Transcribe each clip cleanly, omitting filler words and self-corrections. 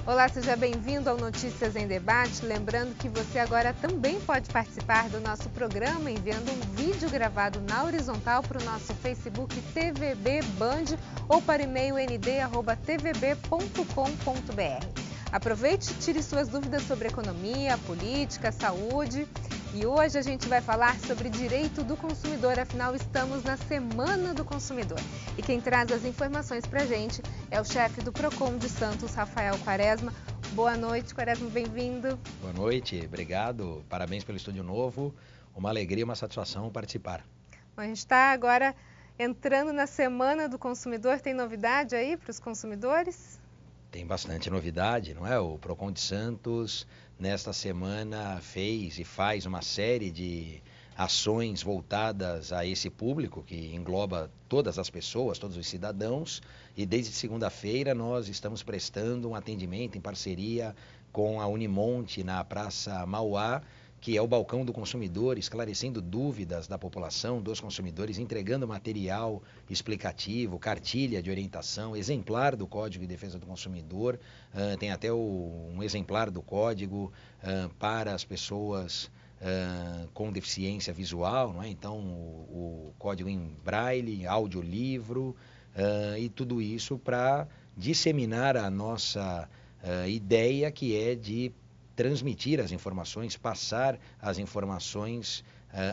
Olá, seja bem-vindo ao Notícias em Debate. Lembrando que você agora também pode participar do nosso programa enviando um vídeo gravado na horizontal para o nosso Facebook TVB Band ou para o e-mail nd@tvb.com.br. Aproveite e tire suas dúvidas sobre economia, política, saúde. E hoje a gente vai falar sobre direito do consumidor, afinal estamos na Semana do Consumidor. E quem traz as informações para a gente é o chefe do PROCON de Santos, Rafael Quaresma. Boa noite, Quaresma, bem-vindo. Boa noite, obrigado, parabéns pelo estúdio novo, uma alegria e uma satisfação participar. Bom, a gente está agora entrando na Semana do Consumidor, tem novidade aí para os consumidores? Tem bastante novidade, não é? O PROCON de Santos, nesta semana, fez e faz uma série de ações voltadas a esse público, que engloba todas as pessoas, todos os cidadãos, e desde segunda-feira nós estamos prestando um atendimento em parceria com a Unimonte na Praça Mauá, que é o balcão do consumidor, esclarecendo dúvidas da população, dos consumidores, entregando material explicativo, cartilha de orientação, exemplar do Código de Defesa do Consumidor, tem até um exemplar do código para as pessoas com deficiência visual, não é? Então o código em braille, audiolivro e tudo isso para disseminar a nossa ideia, que é de transmitir as informações, passar as informações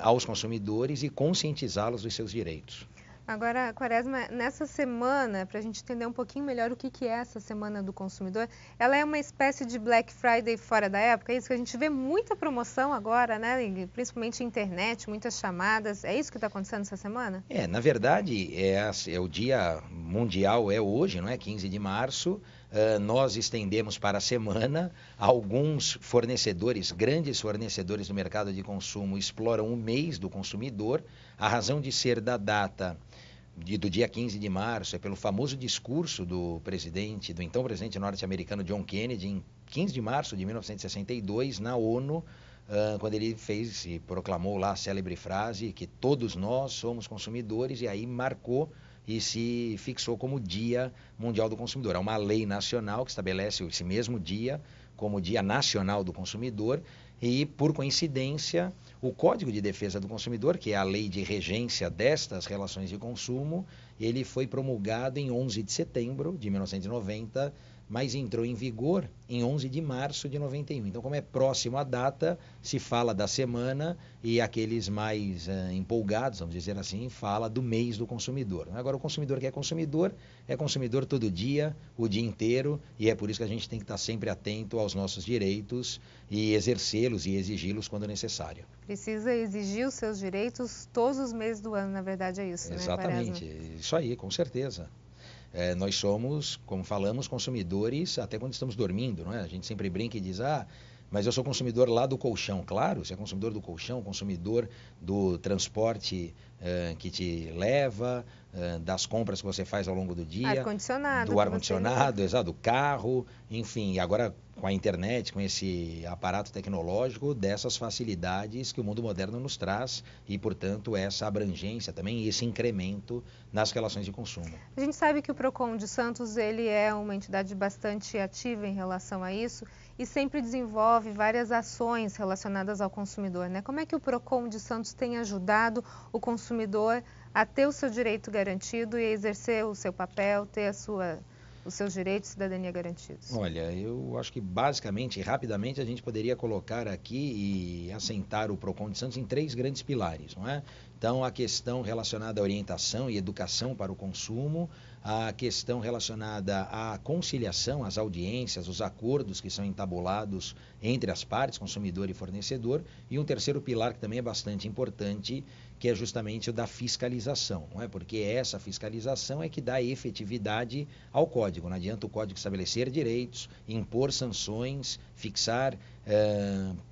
aos consumidores e conscientizá-los dos seus direitos. Agora, Quaresma, nessa semana, para a gente entender um pouquinho melhor o que é essa Semana do Consumidor, ela é uma espécie de Black Friday fora da época, é isso que a gente vê muita promoção agora, né? Principalmente internet, muitas chamadas, é isso que está acontecendo essa semana? Na verdade, é o dia mundial, é hoje, não é? 15 de março, nós estendemos para a semana, alguns fornecedores, grandes fornecedores do mercado de consumo exploram o mês do consumidor, a razão de ser da data do dia 15 de março é pelo famoso discurso do então presidente norte-americano John Kennedy, em 15 de março de 1962, na ONU, quando ele fez e proclamou lá a célebre frase que todos nós somos consumidores, e aí marcou e se fixou como Dia Mundial do Consumidor. É uma lei nacional que estabelece esse mesmo dia como Dia Nacional do Consumidor e, por coincidência, o Código de Defesa do Consumidor, que é a lei de regência destas relações de consumo, ele foi promulgado em 11 de setembro de 1990, mas entrou em vigor em 11 de março de 91. Então, como é próximo à data, se fala da semana e aqueles mais empolgados, vamos dizer assim, fala do mês do consumidor. Agora, o consumidor que é consumidor todo dia, o dia inteiro, e é por isso que a gente tem que estar sempre atento aos nossos direitos e exercê-los e exigi-los quando necessário. Precisa exigir os seus direitos todos os meses do ano, na verdade é isso, Exatamente, né, Quaresma? Isso aí, com certeza. Nós somos, como falamos, consumidores até quando estamos dormindo, não é? A gente sempre brinca e diz, mas eu sou consumidor lá do colchão. Claro, você é consumidor do colchão, consumidor do transporte que te leva, das compras que você faz ao longo do dia, do ar-condicionado, exato, do carro, enfim, e agora com a internet, com esse aparato tecnológico, dessas facilidades que o mundo moderno nos traz e, portanto, essa abrangência também, esse incremento nas relações de consumo. A gente sabe que o PROCON de Santos ele é uma entidade bastante ativa em relação a isso e sempre desenvolve várias ações relacionadas ao consumidor, né? Como é que o PROCON de Santos tem ajudado o consumidor a ter o seu direito garantido e a exercer o seu papel, ter os seus direitos de cidadania garantidos? Olha, eu acho que basicamente, rapidamente, a gente poderia colocar aqui e assentar o PROCON de Santos em 3 grandes pilares, não é? Então, a questão relacionada à orientação e educação para o consumo, a questão relacionada à conciliação, às audiências, os acordos que são entabulados entre as partes, consumidor e fornecedor, e um terceiro pilar que também é bastante importante, que é justamente o da fiscalização, não é? Porque essa fiscalização é que dá efetividade ao código. Não adianta o código estabelecer direitos, impor sanções, fixar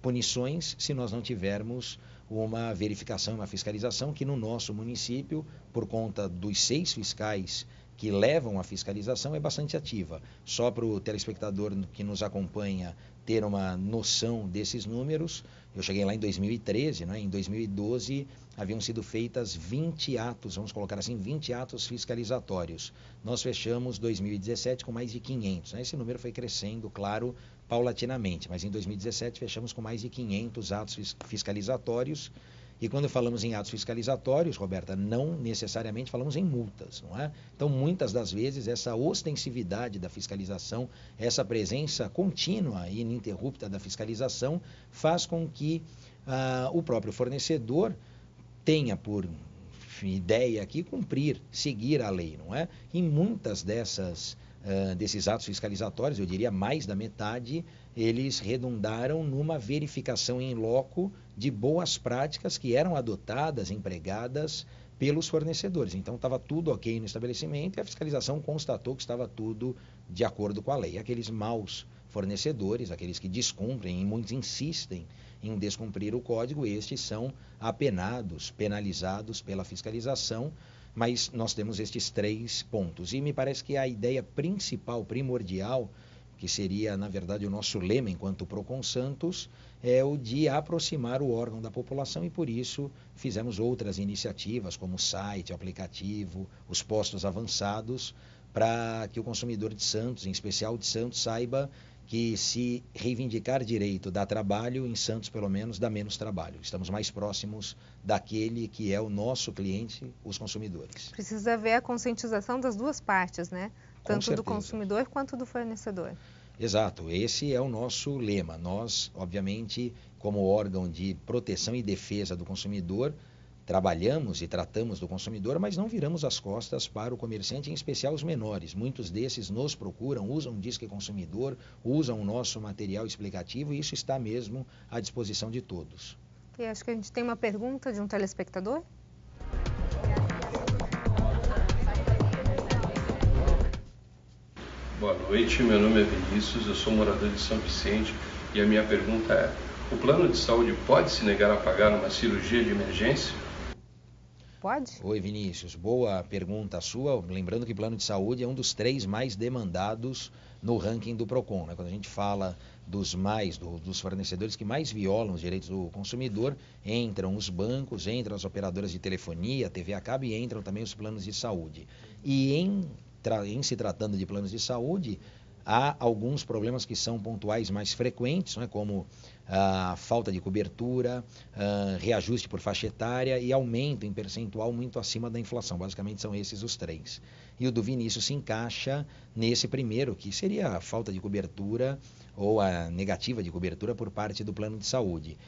punições, se nós não tivermos uma verificação, uma fiscalização, que no nosso município, por conta dos 6 fiscais que levam à fiscalização é bastante ativa. Só para o telespectador que nos acompanha ter uma noção desses números, eu cheguei lá em 2013, né? Em 2012 haviam sido feitas 20 atos, vamos colocar assim, 20 atos fiscalizatórios. Nós fechamos 2017 com mais de 500. Né? Esse número foi crescendo, claro, paulatinamente, mas em 2017 fechamos com mais de 500 atos fiscalizatórios. E quando falamos em atos fiscalizatórios, Roberta, não necessariamente falamos em multas, não é? Então, muitas das vezes, essa ostensividade da fiscalização, essa presença contínua e ininterrupta da fiscalização, faz com que o próprio fornecedor tenha por ideia aqui cumprir, seguir a lei, não é? Em muitas desses atos fiscalizatórios, eu diria mais da metade, eles redundaram numa verificação em loco de boas práticas que eram adotadas, empregadas pelos fornecedores. Então, estava tudo ok no estabelecimento e a fiscalização constatou que estava tudo de acordo com a lei. Aqueles maus fornecedores, aqueles que descumprem e muitos insistem em descumprir o código, estes são apenados, penalizados pela fiscalização, mas nós temos estes 3 pontos. E me parece que a ideia principal, primordial, que seria, na verdade, o nosso lema enquanto Procon Santos, é o de aproximar o órgão da população e, por isso, fizemos outras iniciativas, como o site, o aplicativo, os postos avançados, para que o consumidor de Santos, em especial de Santos, saiba que se reivindicar direito dá trabalho, em Santos, pelo menos, dá menos trabalho. Estamos mais próximos daquele que é o nosso cliente, os consumidores. Precisa haver a conscientização das duas partes, né? Tanto do consumidor quanto do fornecedor. Exato, esse é o nosso lema. Nós, obviamente, como órgão de proteção e defesa do consumidor, trabalhamos e tratamos do consumidor, mas não viramos as costas para o comerciante, em especial os menores. Muitos desses nos procuram, usam o Disque Consumidor, usam o nosso material explicativo e isso está mesmo à disposição de todos. E acho que a gente tem uma pergunta de um telespectador. Boa noite, meu nome é Vinícius, eu sou morador de São Vicente e a minha pergunta é: o plano de saúde pode se negar a pagar uma cirurgia de emergência? Pode? Oi, Vinícius, boa pergunta sua. Lembrando que o plano de saúde é um dos 3 mais demandados no ranking do Procon, né? Quando a gente fala dos fornecedores que mais violam os direitos do consumidor, entram os bancos, entram as operadoras de telefonia, TV a cabo e entram também os planos de saúde. E em se tratando de planos de saúde, há alguns problemas que são pontuais mais frequentes, né, como a falta de cobertura, reajuste por faixa etária e aumento em percentual muito acima da inflação. Basicamente são esses os 3. E o do Vinícius se encaixa nesse primeiro, que seria a falta de cobertura ou a negativa de cobertura por parte do plano de saúde.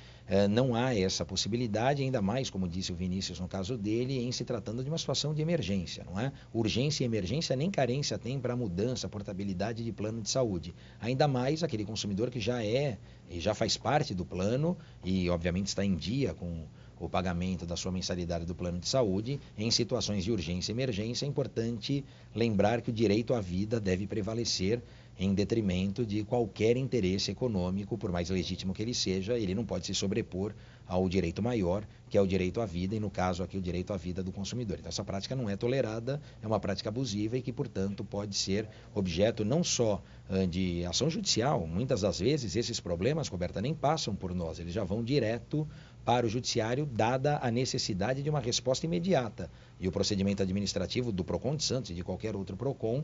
Não há essa possibilidade, ainda mais, como disse o Vinícius no caso dele, em se tratando de uma situação de emergência, não é? Urgência e emergência nem carência tem para mudança, portabilidade de plano de saúde. Ainda mais aquele consumidor que já faz parte do plano e, obviamente, está em dia com o pagamento da sua mensalidade do plano de saúde. Em situações de urgência e emergência, é importante lembrar que o direito à vida deve prevalecer em detrimento de qualquer interesse econômico, por mais legítimo que ele seja. Ele não pode se sobrepor ao direito maior, que é o direito à vida, e no caso aqui o direito à vida do consumidor. Então essa prática não é tolerada, é uma prática abusiva e que, portanto, pode ser objeto não só de ação judicial. Muitas das vezes esses problemas, Roberta, nem passam por nós, eles já vão direto para o judiciário, dada a necessidade de uma resposta imediata. E o procedimento administrativo do Procon de Santos e de qualquer outro Procon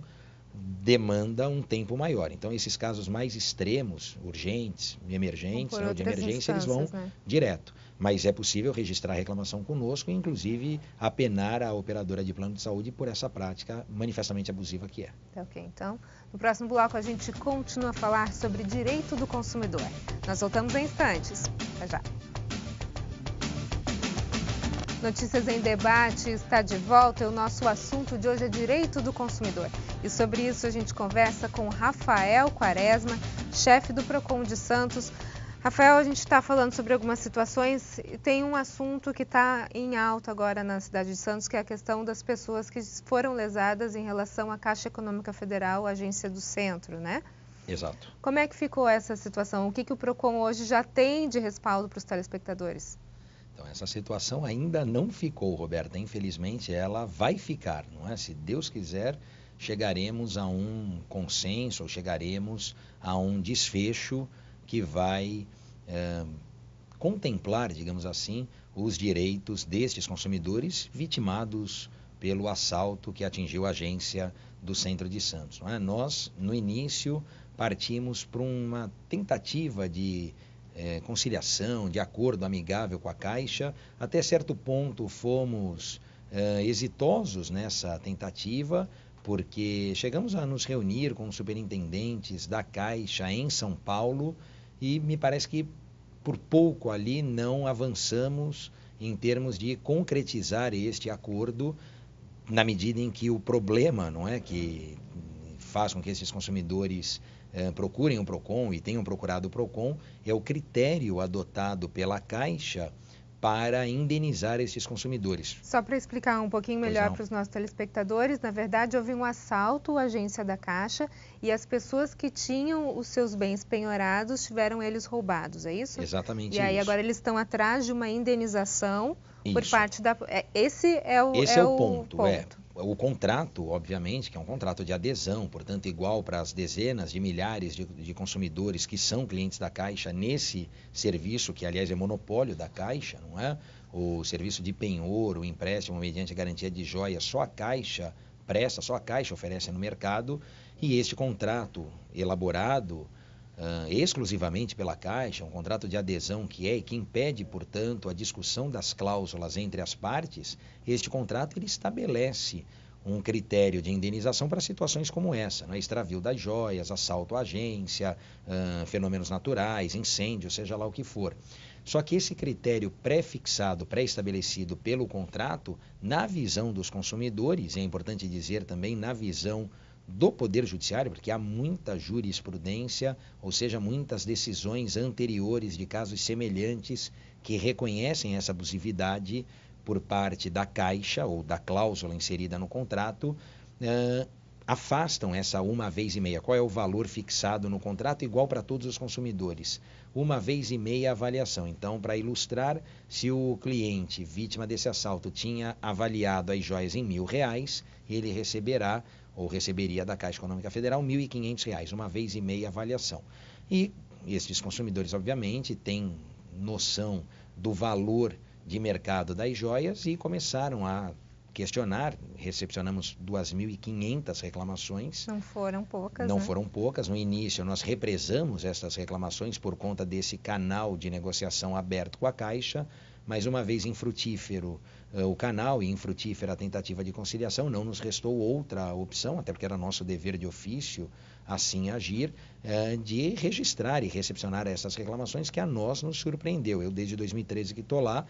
demanda um tempo maior. Então, esses casos mais extremos, urgentes, emergentes, de emergência, eles vão direto. Mas é possível registrar a reclamação conosco e, inclusive, apenar a operadora de plano de saúde por essa prática manifestamente abusiva que é. Ok, então, no próximo bloco a gente continua a falar sobre direito do consumidor. Nós voltamos em instantes. Até já. Notícias em Debate está de volta e o nosso assunto de hoje é direito do consumidor. E sobre isso a gente conversa com Rafael Quaresma, chefe do Procon de Santos. Rafael, a gente está falando sobre algumas situações e tem um assunto que está em alta agora na cidade de Santos, que é a questão das pessoas que foram lesadas em relação à Caixa Econômica Federal, agência do Centro, né? Exato. Como é que ficou essa situação? O que o Procon hoje já tem de respaldo para os telespectadores? Então, essa situação ainda não ficou, Roberta. Infelizmente, ela vai ficar, não é? Se Deus quiser, chegaremos a um consenso, ou chegaremos a um desfecho que vai contemplar, digamos assim, os direitos destes consumidores vitimados pelo assalto que atingiu a agência do Centro de Santos. Não é? Nós, no início, partimos para uma tentativa de conciliação, de acordo amigável com a Caixa. Até certo ponto fomos exitosos nessa tentativa, porque chegamos a nos reunir com os superintendentes da Caixa em São Paulo e me parece que por pouco ali não avançamos em termos de concretizar este acordo, na medida em que o problema, não é, que faz com que esses consumidores procurem o PROCON e tenham procurado o PROCON, é o critério adotado pela Caixa para indenizar esses consumidores. Só para explicar um pouquinho melhor para os nossos telespectadores, na verdade houve um assalto à agência da Caixa e as pessoas que tinham os seus bens penhorados tiveram eles roubados, é isso? Exatamente. E aí isso. Agora eles estão atrás de uma indenização por Isso. parte da... Esse é o ponto. O contrato, obviamente, que é um contrato de adesão, portanto, igual para as dezenas de milhares de consumidores que são clientes da Caixa nesse serviço, que aliás é monopólio da Caixa, não é? O serviço de penhor, o empréstimo mediante garantia de joias, só a Caixa presta, só a Caixa oferece no mercado, e este contrato elaborado exclusivamente pela Caixa, um contrato de adesão que impede, portanto, a discussão das cláusulas entre as partes, este contrato ele estabelece um critério de indenização para situações como essa, né? Extravio das joias, assalto à agência, fenômenos naturais, incêndio, seja lá o que for. Só que esse critério pré-fixado, pré-estabelecido pelo contrato, na visão dos consumidores, e é importante dizer também na visão do Poder Judiciário, porque há muita jurisprudência, ou seja, muitas decisões anteriores de casos semelhantes que reconhecem essa abusividade por parte da Caixa ou da cláusula inserida no contrato, afastam essa 1,5 vezes. Qual é o valor fixado no contrato? Igual para todos os consumidores. 1,5 vezes a avaliação. Então, para ilustrar, se o cliente, vítima desse assalto, tinha avaliado as joias em R$1.000, ele receberá ou receberia da Caixa Econômica Federal R$1.500, 1,5 vezes a avaliação. E esses consumidores, obviamente, têm noção do valor de mercado das joias e começaram a questionar. Recepcionamos 2.500 reclamações. Não foram poucas, Não foram poucas. No início, nós represamos essas reclamações por conta desse canal de negociação aberto com a Caixa, mas uma vez infrutífero o canal e infrutífera a tentativa de conciliação, não nos restou outra opção, até porque era nosso dever de ofício assim agir, de registrar e recepcionar essas reclamações, que a nós nos surpreendeu. Eu, desde 2013 que estou lá,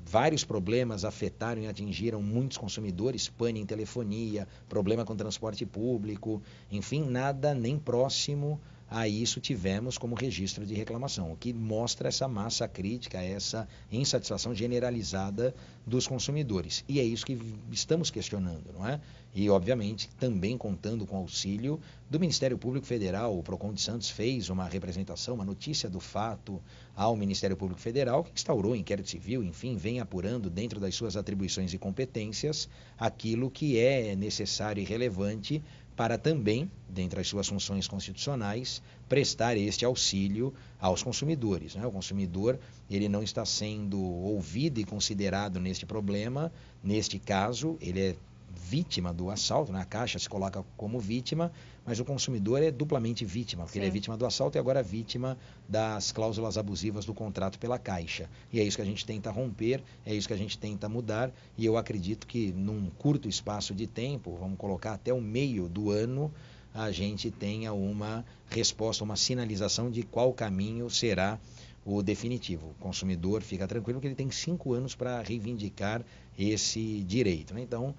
vários problemas afetaram e atingiram muitos consumidores, pane em telefonia, problema com transporte público, enfim, nada nem próximo a isso tivemos como registro de reclamação, o que mostra essa massa crítica, essa insatisfação generalizada dos consumidores. E é isso que estamos questionando, não é? E, obviamente, também contando com o auxílio do Ministério Público Federal. O PROCON de Santos fez uma representação, uma notícia do fato ao Ministério Público Federal, que instaurou inquérito civil, enfim, vem apurando dentro das suas atribuições e competências aquilo que é necessário e relevante para também, dentre as suas funções constitucionais, prestar este auxílio aos consumidores, né? O consumidor, ele não está sendo ouvido e considerado neste problema. Neste caso, ele é vítima do assalto, né? A Caixa se coloca como vítima, mas o consumidor é duplamente vítima, porque ele é vítima do assalto e agora vítima das cláusulas abusivas do contrato pela Caixa. E é isso que a gente tenta romper, é isso que a gente tenta mudar, e eu acredito que num curto espaço de tempo, vamos colocar até o meio do ano, a gente tenha uma resposta, uma sinalização de qual caminho será o definitivo. O consumidor fica tranquilo que ele tem 5 anos para reivindicar esse direito, né? Então,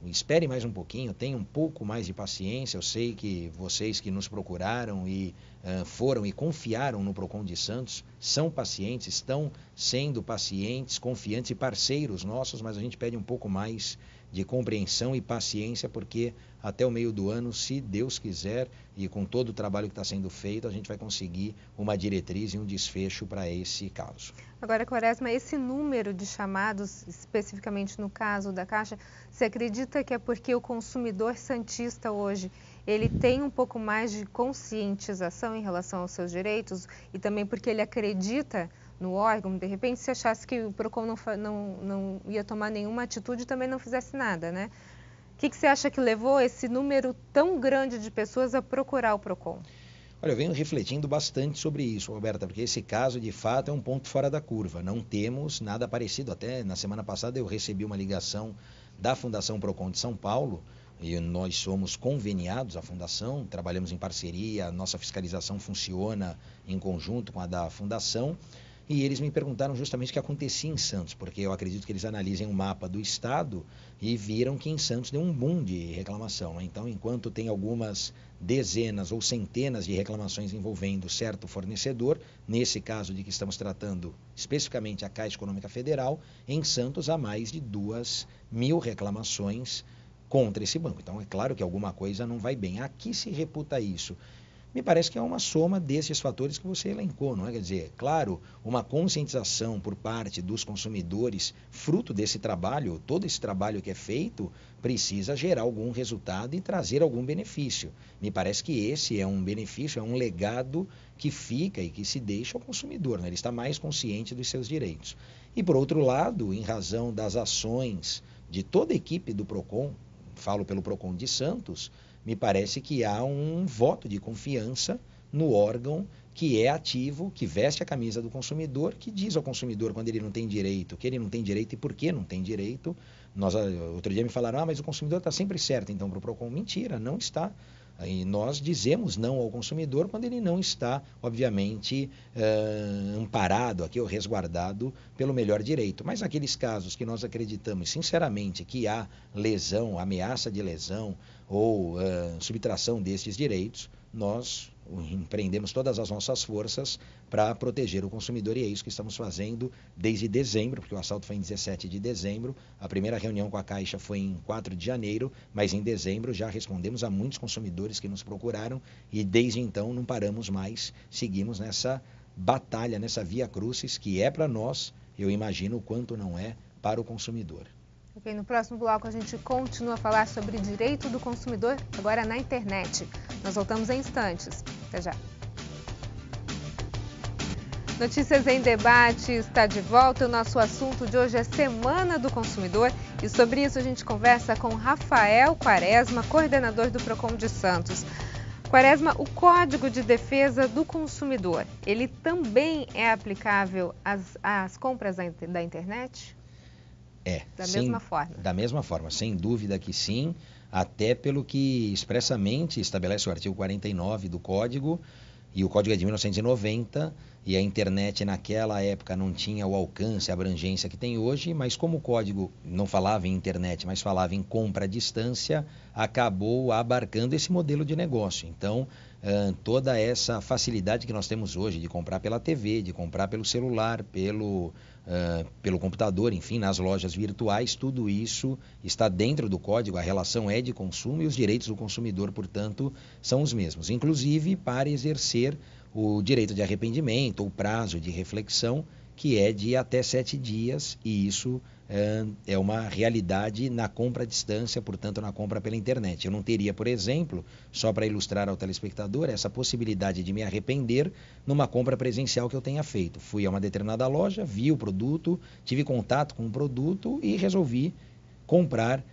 espere mais um pouquinho, tenha um pouco mais de paciência. Eu sei que vocês que nos procuraram e foram e confiaram no PROCON de Santos são pacientes, estão sendo pacientes, confiantes e parceiros nossos, mas a gente pede um pouco mais de compreensão e paciência, porque até o meio do ano, se Deus quiser, e com todo o trabalho que está sendo feito, a gente vai conseguir uma diretriz e um desfecho para esse caso. Agora, Quaresma, esse número de chamados, especificamente no caso da Caixa, você acredita que é porque o consumidor santista hoje, ele tem um pouco mais de conscientização em relação aos seus direitos e também porque ele acredita no órgão? De repente, se achasse que o PROCON não ia tomar nenhuma atitude, também não fizesse nada, né? O que você acha que levou esse número tão grande de pessoas a procurar o PROCON? Olha, eu venho refletindo bastante sobre isso, Roberta, porque esse caso, de fato, é um ponto fora da curva. Não temos nada parecido. Até na semana passada eu recebi uma ligação da Fundação PROCON de São Paulo, e nós somos conveniados à Fundação, trabalhamos em parceria, a nossa fiscalização funciona em conjunto com a da Fundação, e eles me perguntaram justamente o que acontecia em Santos, porque eu acredito que eles analisem um mapa do estado e viram que em Santos deu um boom de reclamação. Então, enquanto tem algumas dezenas ou centenas de reclamações envolvendo certo fornecedor, nesse caso de que estamos tratando especificamente a Caixa Econômica Federal, em Santos há mais de 2.000 reclamações contra esse banco. Então, é claro que alguma coisa não vai bem. A que se reputa isso? Me parece que é uma soma desses fatores que você elencou, não é? Quer dizer, claro, uma conscientização por parte dos consumidores, fruto desse trabalho, todo esse trabalho que é feito, precisa gerar algum resultado e trazer algum benefício. Me parece que esse é um benefício, é um legado que fica e que se deixa ao consumidor, né? Ele está mais consciente dos seus direitos. E, por outro lado, em razão das ações de toda a equipe do PROCON, falo pelo PROCON de Santos, me parece que há um voto de confiança no órgão que é ativo, que veste a camisa do consumidor, que diz ao consumidor quando ele não tem direito, que ele não tem direito e por que não tem direito. Outro dia me falaram, mas o consumidor está sempre certo, então, para o PROCON. Mentira, não está. E nós dizemos não ao consumidor quando ele não está, obviamente, amparado aqui ou resguardado pelo melhor direito. Mas naqueles casos que nós acreditamos, sinceramente, que há lesão, ameaça de lesão ou subtração destes direitos, nós empreendemos todas as nossas forças para proteger o consumidor, e é isso que estamos fazendo desde dezembro, porque o assalto foi em 17 de dezembro, a primeira reunião com a Caixa foi em 4 de janeiro, mas em dezembro já respondemos a muitos consumidores que nos procuraram e desde então não paramos mais, seguimos nessa batalha, nessa via crucis, que é para nós, eu imagino o quanto não é para o consumidor. Ok, no próximo bloco a gente continua a falar sobre direito do consumidor, agora na internet. Nós voltamos em instantes. Até já. Notícias em Debate está de volta. O nosso assunto de hoje é Semana do Consumidor e sobre isso a gente conversa com Rafael Quaresma, coordenador do PROCON de Santos. Quaresma, o Código de Defesa do Consumidor, ele também é aplicável às compras da internet? Mesma forma. Da mesma forma, sem dúvida que sim, até pelo que expressamente estabelece o artigo 49 do Código, e o Código é de 1990, e a internet naquela época não tinha o alcance, a abrangência que tem hoje, mas como o Código não falava em internet, mas falava em compra à distância, acabou abarcando esse modelo de negócio. Então, toda essa facilidade que nós temos hoje de comprar pela TV, de comprar pelo celular, pelo computador, enfim, nas lojas virtuais, tudo isso está dentro do código, a relação é de consumo e os direitos do consumidor, portanto, são os mesmos. Inclusive para exercer o direito de arrependimento ou prazo de reflexão, que é de até 7 dias, e isso é uma realidade na compra à distância, portanto, na compra pela internet. Eu não teria, por exemplo, só para ilustrar ao telespectador, essa possibilidade de me arrepender numa compra presencial que eu tenha feito. Fui a uma determinada loja, vi o produto, tive contato com o produto e resolvi comprar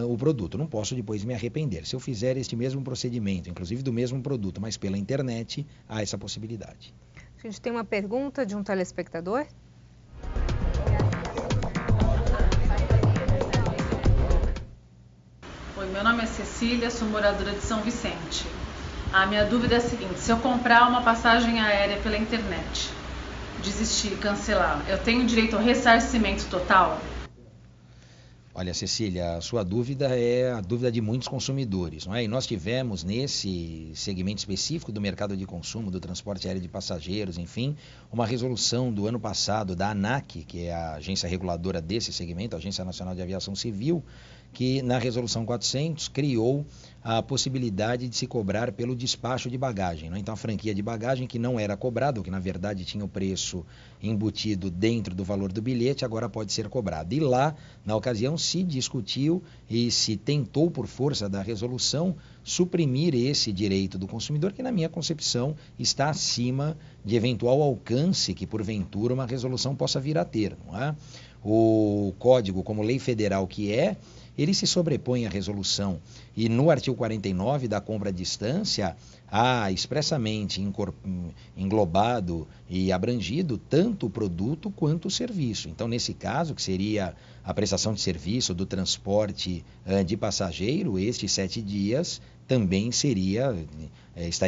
o produto. Não posso depois me arrepender. Se eu fizer este mesmo procedimento, inclusive do mesmo produto, mas pela internet, há essa possibilidade. A gente tem uma pergunta de um telespectador. Oi, meu nome é Cecília, sou moradora de São Vicente. A minha dúvida é a seguinte: se eu comprar uma passagem aérea pela internet, desistir, cancelar, eu tenho direito ao ressarcimento total? Olha, Cecília, a sua dúvida é a dúvida de muitos consumidores, não é? E nós tivemos nesse segmento específico do mercado de consumo, do transporte aéreo de passageiros, enfim, uma resolução do ano passado da ANAC, que é a agência reguladora desse segmento, a Agência Nacional de Aviação Civil, que na Resolução 400 criou a possibilidade de se cobrar pelo despacho de bagagem, né? Então a franquia de bagagem que não era cobrada, ou que na verdade tinha o preço embutido dentro do valor do bilhete, agora pode ser cobrada. E lá, na ocasião, se discutiu e se tentou, por força da resolução, suprimir esse direito do consumidor, que na minha concepção está acima de eventual alcance que porventura uma resolução possa vir a ter, não é? O Código, como lei federal que é, ele se sobrepõe à resolução e no artigo 49 da compra à distância há expressamente englobado e abrangido tanto o produto quanto o serviço. Então, nesse caso, que seria a prestação de serviço do transporte de passageiro, estes 7 dias também estaria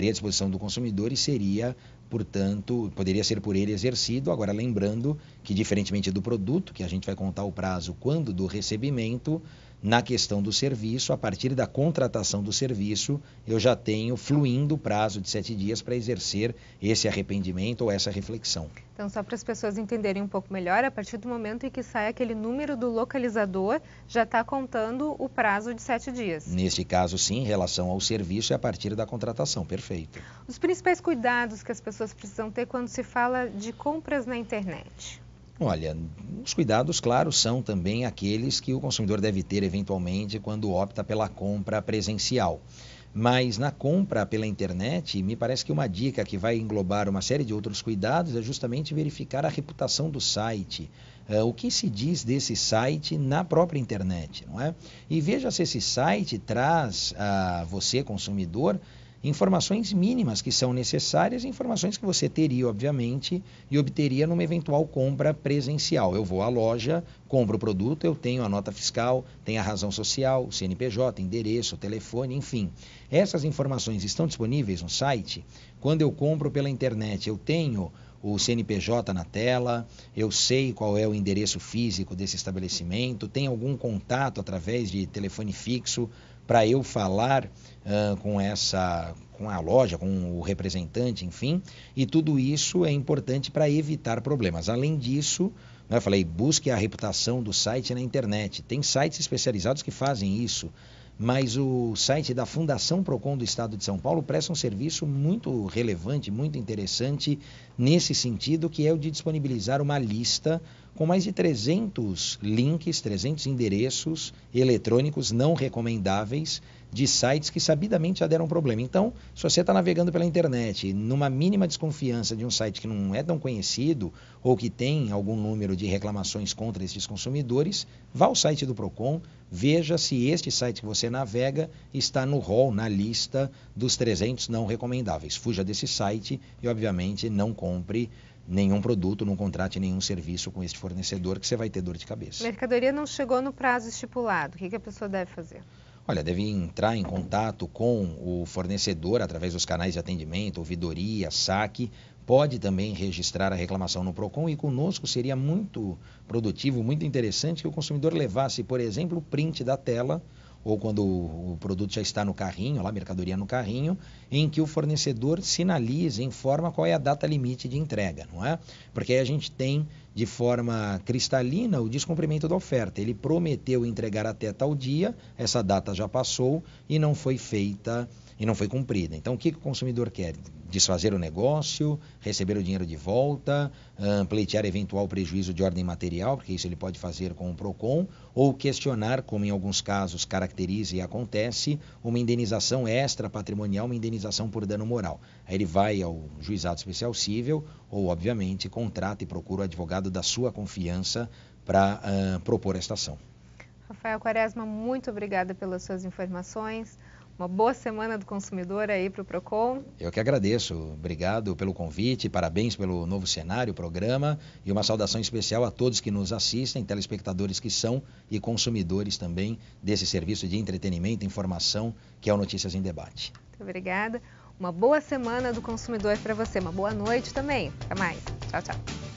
à disposição do consumidor e seria, portanto, poderia ser por ele exercido. Agora, lembrando que, diferentemente do produto, que a gente vai contar o prazo quando do recebimento, na questão do serviço, a partir da contratação do serviço, eu já tenho fluindo o prazo de 7 dias para exercer esse arrependimento ou essa reflexão. Então, só para as pessoas entenderem um pouco melhor, a partir do momento em que sai aquele número do localizador, já está contando o prazo de 7 dias. Neste caso, sim, em relação ao serviço, é a partir da contratação, perfeito. Os principais cuidados que as pessoas precisam ter quando se fala de compras na internet? Olha, os cuidados, claro, são também aqueles que o consumidor deve ter eventualmente quando opta pela compra presencial. Mas na compra pela internet, me parece que uma dica que vai englobar uma série de outros cuidados é justamente verificar a reputação do site. O que se diz desse site na própria internet, não é? E veja se esse site traz a você, consumidor, informações mínimas que são necessárias, informações que você teria, obviamente, e obteria numa eventual compra presencial. Eu vou à loja, compro o produto, eu tenho a nota fiscal, tenho a razão social, o CNPJ, endereço, telefone, enfim. Essas informações estão disponíveis no site. Quando eu compro pela internet, eu tenho o CNPJ na tela, eu sei qual é o endereço físico desse estabelecimento, tem algum contato através de telefone fixo para eu falar com a loja, com o representante, enfim, e tudo isso é importante para evitar problemas. Além disso, eu falei, busque a reputação do site na internet. Tem sites especializados que fazem isso, mas o site da Fundação Procon do Estado de São Paulo presta um serviço muito relevante, muito interessante nesse sentido, que é o de disponibilizar uma lista com mais de 300 links, 300 endereços eletrônicos não recomendáveis de sites que sabidamente já deram problema. Então, se você está navegando pela internet, numa mínima desconfiança de um site que não é tão conhecido ou que tem algum número de reclamações contra esses consumidores, vá ao site do Procon, veja se este site que você navega está no rol, na lista dos 300 não recomendáveis. Fuja desse site e, obviamente, não compre nenhum produto, não contrate nenhum serviço com este fornecedor, que você vai ter dor de cabeça. A mercadoria não chegou no prazo estipulado, o que a pessoa deve fazer? Olha, deve entrar em contato com o fornecedor através dos canais de atendimento, ouvidoria, saque. Pode também registrar a reclamação no Procon e conosco seria muito produtivo, muito interessante que o consumidor levasse, por exemplo, o print da tela ou quando o produto já está no carrinho, lá, mercadoria no carrinho, em que o fornecedor sinalize, informa qual é a data limite de entrega, não é? Porque aí a gente tem de forma cristalina o descumprimento da oferta. Ele prometeu entregar até tal dia, essa data já passou e não foi feita e não foi cumprida. Então, o que o consumidor quer? Desfazer o negócio, receber o dinheiro de volta, pleitear eventual prejuízo de ordem material, porque isso ele pode fazer com o Procon, ou questionar, como em alguns casos caracteriza e acontece, uma indenização extra patrimonial, uma indenização por dano moral. Aí ele vai ao juizado especial cível ou, obviamente, contrata e procura o advogado da sua confiança para propor esta ação. Rafael Quaresma, muito obrigada pelas suas informações. Uma boa semana do consumidor aí para o Procon. Eu que agradeço. Obrigado pelo convite, parabéns pelo novo cenário, programa, e uma saudação especial a todos que nos assistem, telespectadores que são e consumidores também desse serviço de entretenimento e informação que é o Notícias em Debate. Muito obrigada. Uma boa semana do consumidor para você. Uma boa noite também. Até mais. Tchau, tchau.